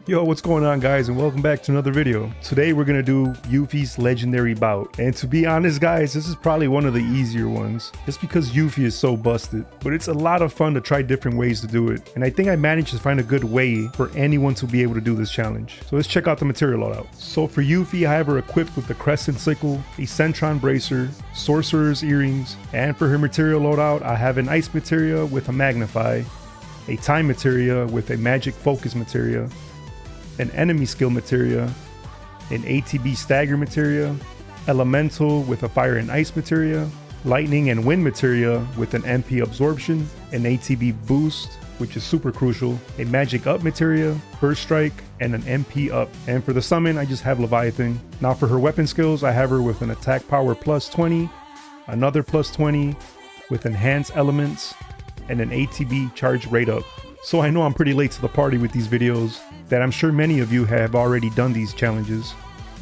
Yo, what's going on guys, and welcome back to another video. Today we're gonna do Yuffie's legendary bout, and to be honest guys, this is probably one of the easier ones just because Yuffie is so busted, but it's a lot of fun to try different ways to do it, and I think I managed to find a good way for anyone to be able to do this challenge. So let's check out the material loadout. So for Yuffie, I have her equipped with the Crescent Sickle, a Centron Bracer, Sorcerer's Earrings, and for her material loadout I have an Ice Materia with a Magnify, a Time Materia with a Magic Focus Materia, an Enemy Skill Materia, an ATB Stagger Materia, Elemental with a Fire and Ice Materia, Lightning and Wind Materia with an MP Absorption, an ATB Boost, which is super crucial, a Magic Up Materia, First Strike, and an MP Up. And for the summon, I just have Leviathan. Now for her weapon skills, I have her with an Attack Power plus 20, another plus 20, with Enhanced Elements, and an ATB Charge Rate Up. So I know I'm pretty late to the party with these videos, that I'm sure many of you have already done these challenges,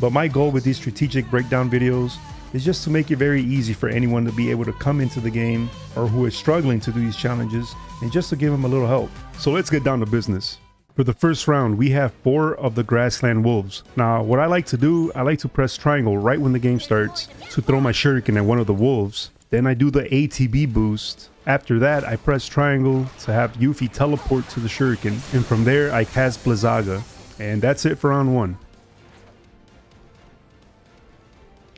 but my goal with these strategic breakdown videos is just to make it very easy for anyone to be able to come into the game or who is struggling to do these challenges, and just to give them a little help. So let's get down to business. For the first round, we have 4 of the Grassland Wolves. Now what I like to do, I like to press triangle right when the game starts to throw my shuriken at one of the wolves. Then I do the ATB boost. After that, I press triangle to have Yuffie teleport to the shuriken, and from there I cast Blizzaga, and that's it for round 1.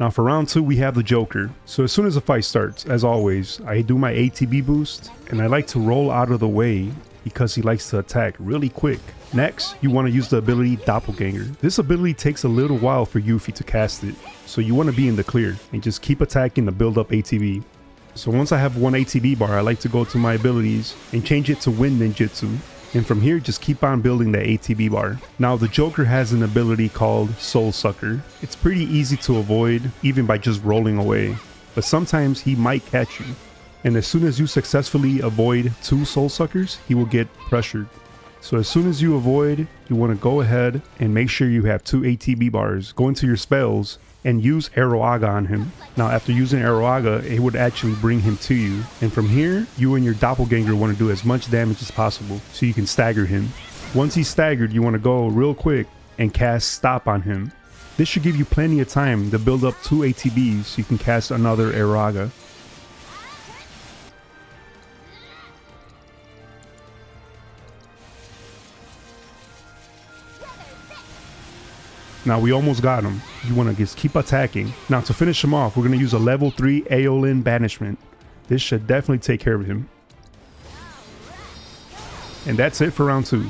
Now for round 2, we have the Joker. So as soon as the fight starts, as always, I do my ATB boost, and I like to roll out of the way because he likes to attack really quick. Next, you want to use the ability Doppelganger. This ability takes a little while for Yuffie to cast it, so you want to be in the clear and just keep attacking to build up ATB. So once I have 1 ATB bar, I like to go to my abilities and change it to Wind Ninjutsu. And from here, just keep on building the ATB bar. Now the Joker has an ability called Soul Sucker. It's pretty easy to avoid, even by just rolling away. But sometimes he might catch you. And as soon as you successfully avoid 2 Soul Suckers, he will get pressured. So as soon as you avoid, you want to go ahead and make sure you have 2 ATB bars. Go into your spells and use Aroaga on him. Now after using Aroaga, it would actually bring him to you. And from here, you and your Doppelganger want to do as much damage as possible so you can stagger him. Once he's staggered, you want to go real quick and cast Stop on him. This should give you plenty of time to build up 2 ATBs so you can cast another Aroaga. Now we almost got him. You want to just keep attacking. Now to finish him off, we're going to use a level 3 Aeolin Banishment. This should definitely take care of him. And that's it for round 2.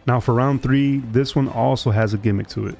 Now for round 3, this one also has a gimmick to it.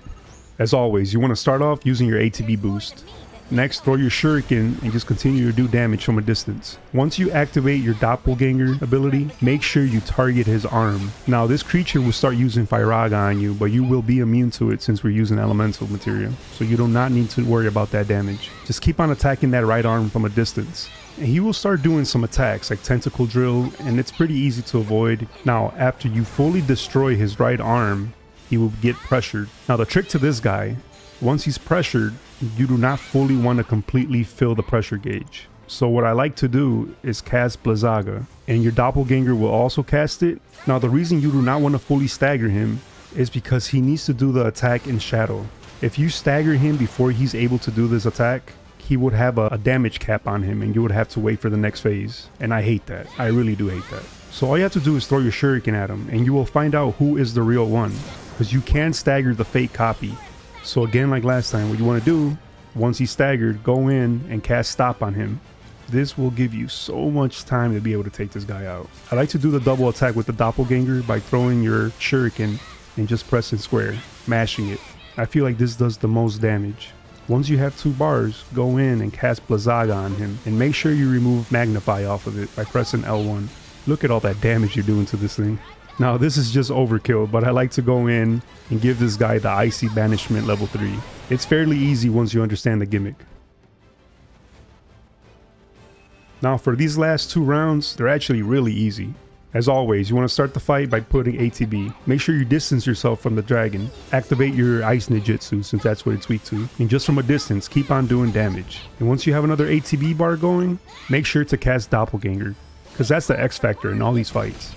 As always, you want to start off using your ATB boost. Next, throw your shuriken and just continue to do damage from a distance. Once you activate your Doppelganger ability, make sure you target his arm. Now this creature will start using Firaga on you, but you will be immune to it since we're using elemental material. So you do not need to worry about that damage. Just keep on attacking that right arm from a distance. And he will start doing some attacks like Tentacle Drill, and it's pretty easy to avoid. Now after you fully destroy his right arm, he will get pressured. Now the trick to this guy, once he's pressured, you do not fully want to completely fill the pressure gauge. So what I like to do is cast Blizzaga, and your Doppelganger will also cast it. Now the reason you do not want to fully stagger him is because he needs to do the attack in shadow. If you stagger him before he's able to do this attack, he would have a damage cap on him and you would have to wait for the next phase. And I hate that. I really do hate that. So all you have to do is throw your shuriken at him and you will find out who is the real one, because you can stagger the fake copy. So again, like last time, what you want to do, once he's staggered, go in and cast Stop on him. This will give you so much time to be able to take this guy out. I like to do the double attack with the Doppelganger by throwing your shuriken and just pressing square, mashing it. I feel like this does the most damage. Once you have 2 bars, go in and cast Blizzaga on him, and make sure you remove Magnify off of it by pressing L1. Look at all that damage you're doing to this thing. Now this is just overkill, but I like to go in and give this guy the Icy Banishment level 3. It's fairly easy once you understand the gimmick. Now for these last 2 rounds, they're actually really easy. As always, you want to start the fight by putting ATB. Make sure you distance yourself from the dragon. Activate your Ice Ninjutsu since that's what it's weak to. And just from a distance, keep on doing damage. And once you have another ATB bar going, make sure to cast Doppelganger, because that's the X factor in all these fights.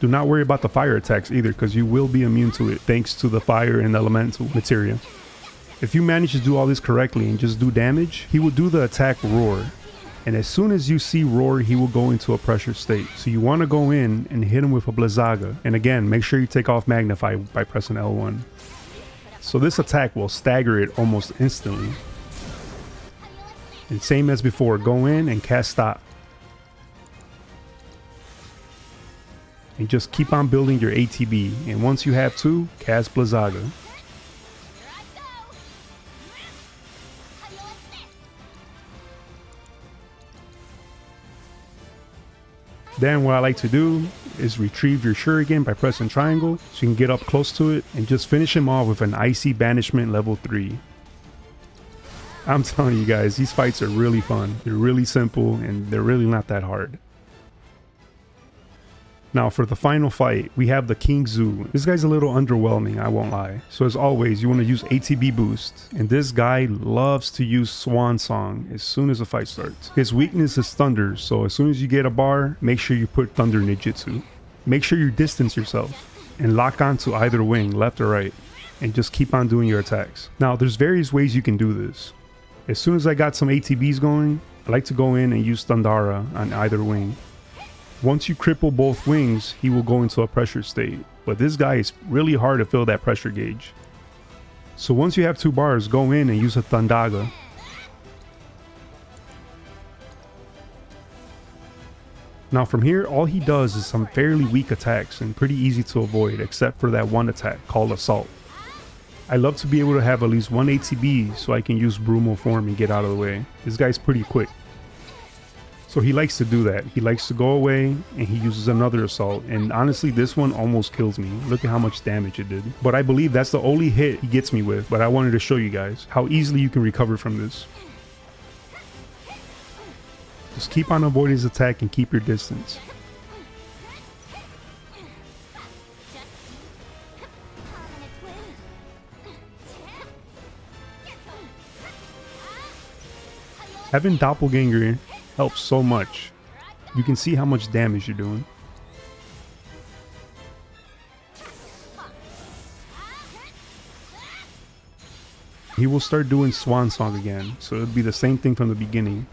Do not worry about the fire attacks either, because you will be immune to it thanks to the fire and elemental materia. If you manage to do all this correctly and just do damage, he will do the attack Roar. And as soon as you see Roar, he will go into a pressure state. So you want to go in and hit him with a Blizzaga. And again, make sure you take off Magnify by pressing L1. So this attack will stagger it almost instantly. And same as before, go in and cast Stop. And just keep on building your ATB. And once you have 2, cast Blizzaga. Then what I like to do is retrieve your Shuriken by pressing triangle so you can get up close to it and just finish him off with an Icy Banishment level 3. I'm telling you guys, these fights are really fun. They're really simple and they're really not that hard. Now for the final fight, we have the King Zoo. This guy's a little underwhelming, I won't lie. So as always, you want to use ATB boost. And this guy loves to use Swan Song as soon as the fight starts. His weakness is Thunder, so as soon as you get a bar, make sure you put Thunder Ninjutsu. Make sure you distance yourself and lock onto either wing, left or right, and just keep on doing your attacks. Now there's various ways you can do this. As soon as I got some ATBs going, I like to go in and use Thundara on either wing. Once you cripple both wings, he will go into a pressure state. But this guy is really hard to fill that pressure gauge. So once you have 2 bars, go in and use a Thundaga. Now from here, all he does is some fairly weak attacks and pretty easy to avoid, except for that one attack called Assault. I love to be able to have at least 1 ATB so I can use Brumo form and get out of the way. This guy's pretty quick. So he likes to do that. He likes to go away and he uses another assault. And honestly, this one almost kills me. Look at how much damage it did. But I believe that's the only hit he gets me with. But I wanted to show you guys how easily you can recover from this. Just keep on avoiding his attack and keep your distance. Having Doppelganger helps so much. You can see how much damage you're doing. He will start doing Swan Song again, so it'll be the same thing from the beginning.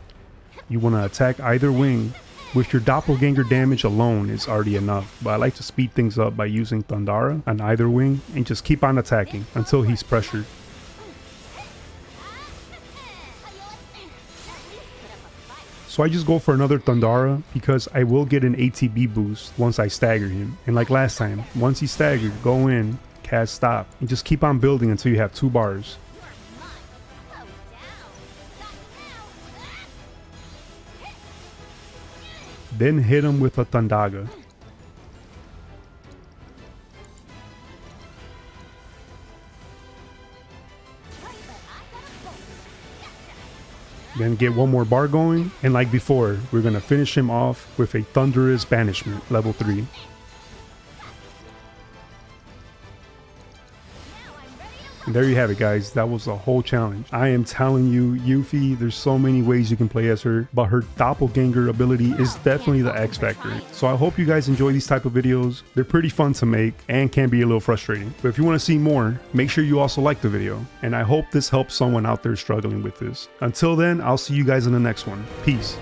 You want to attack either wing. With your Doppelganger damage alone is already enough, but I like to speed things up by using Thundara on either wing and just keep on attacking until he's pressured. So I just go for another Thundara because I will get an ATB boost once I stagger him. And like last time, once he's staggered, go in, cast Stop, and just keep on building until you have 2 bars. Then hit him with a Thundaga. Then get 1 more bar going, and like before, we're going to finish him off with a Thunderous Banishment, level 3. And there you have it, guys. That was the whole challenge. I am telling you, Yuffie, there's so many ways you can play as her, but her Doppelganger ability is definitely the X factor. So I hope you guys enjoy these type of videos. They're pretty fun to make and can be a little frustrating. But if you want to see more, make sure you also like the video. And I hope this helps someone out there struggling with this. Until then, I'll see you guys in the next one. Peace.